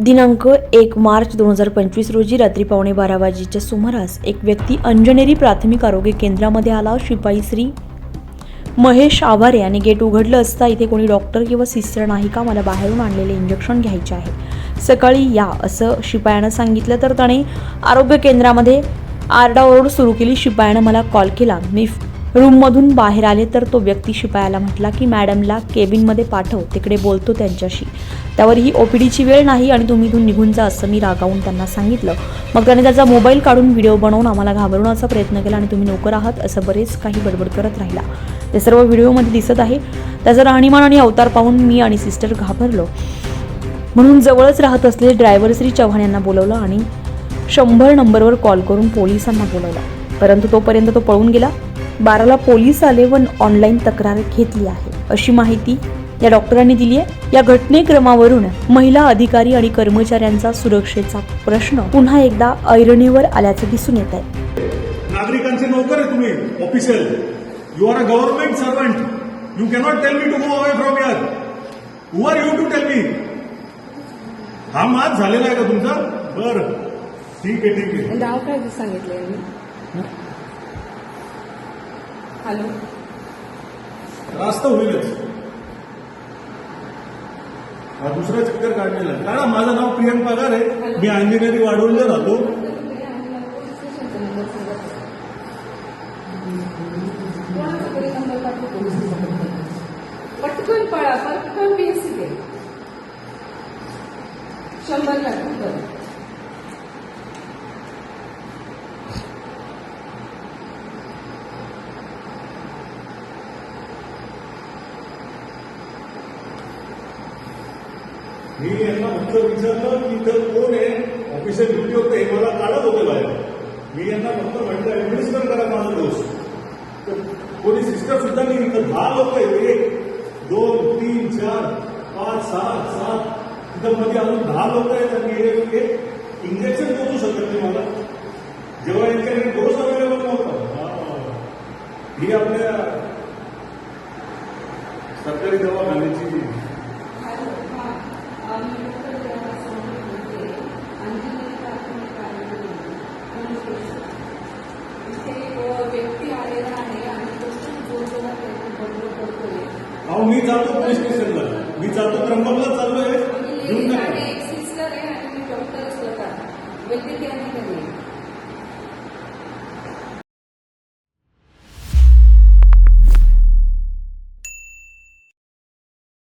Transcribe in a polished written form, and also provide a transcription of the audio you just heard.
दिनांक 1 मार्च 2025 रोजी रात्री 12:15 वाजेच्या सुमारास एक व्यक्ती अंजनेरी प्राथमिक आरोग्य केंद्रामध्ये आला. शिपाई श्री महेश आवारे यांनी गेट उघडलं असता इथे कोणी डॉक्टर किंवा सिस्टर नाही का, मला बाहेरून आणलेले इंजेक्शन घ्यायचे आहे, सकाळी या असं शिपायानं सांगितलं. तर त्याने आरोग्य केंद्रामध्ये आरडाओरड सुरू केली. शिपायानं मला कॉल केला. मी रूममधून बाहेर आले तर तो व्यक्ती शिपायाला म्हटला की मॅडमला केबिनमध्ये पाठव, तिकडे बोलतो त्यांच्याशी. त्यावर ही ओपीडीची वेळ नाही आणि तुम्ही इथून निघून जा असं मी रागावून त्यांना सांगितलं. मग त्याने त्याचा मोबाईल काढून व्हिडिओ बनवून आम्हाला घाबरवण्याचा प्रयत्न केला आणि तुम्ही नोकर आहात असं बरेच काही बडबड करत राहिला. ते सर्व व्हिडिओमध्ये दिसत आहे. त्याचं राहणीमान आणि अवतार पाहून मी आणि सिस्टर घाबरलो. म्हणून जवळच राहत असलेले ड्रायव्हर श्री चव्हाण यांना बोलवलं आणि 100 नंबरवर कॉल करून पोलिसांना बोलवलं. परंतु तोपर्यंत तो पळून गेला. 12ला पोलीस आले व ऑनलाईन तक्रार घेतली आहे अशी माहिती या डॉक्टरांनी दिली आहे. या घटनेक्रमावरून महिला अधिकारी आणि कर्मचाऱ्यांचा सुरक्षेचा प्रश्न पुन्हा एकदा ऐरणीवर आल्याचं दिसून येत आहे. नागरिकांचे नोकर आहे तुम्ही, official. You are a government servant. You cannot tell me to go away from here. Who are you to tell me? हा माज झालेला आहे का तुमचा? बरं, ठीक आहे ठीक आहे. नाव काय सांगितलंय मी? हॅलो, रास्त होईलच. हा दुसरा चक्कर काढलेला आहे. कारण माझं नाव प्रियंक पगार आहे. मी अंजनेरी वाढवलं राहतो. पटकन पळा, पटकन बीएससी दे. 100 लाख. मी यांना फक्त विचारलं की इथं कोण आहे, ऑफिशियल ड्युटी होते, हे मला काढत होते बाहेर. मी यांना फक्त म्हटलं ऍडमिनिस्टर करा माझा डोस. तर कोणी सिस्टर सुद्धा नाही. इथं 10 लोक आहेत. 1 2 3 4 5 6 7 तिथं मध्ये अजून 10 लोक आहेत आणि एक इंजेक्शन पोचू शकत नाही मला, जेव्हा यांच्याकडे डोस अवेलेबल नव्हता. ही आपल्या सरकारी दवाखान्याची व्यक्ती आलेला आहे आणि अहो मी जातो पोलीस स्टेशनला, मी जातो त्र्यंबकला चाललोय. एक सिस्टर आहे आणि डॉक्टर स्वतः वैद्यकीय अधिकारी.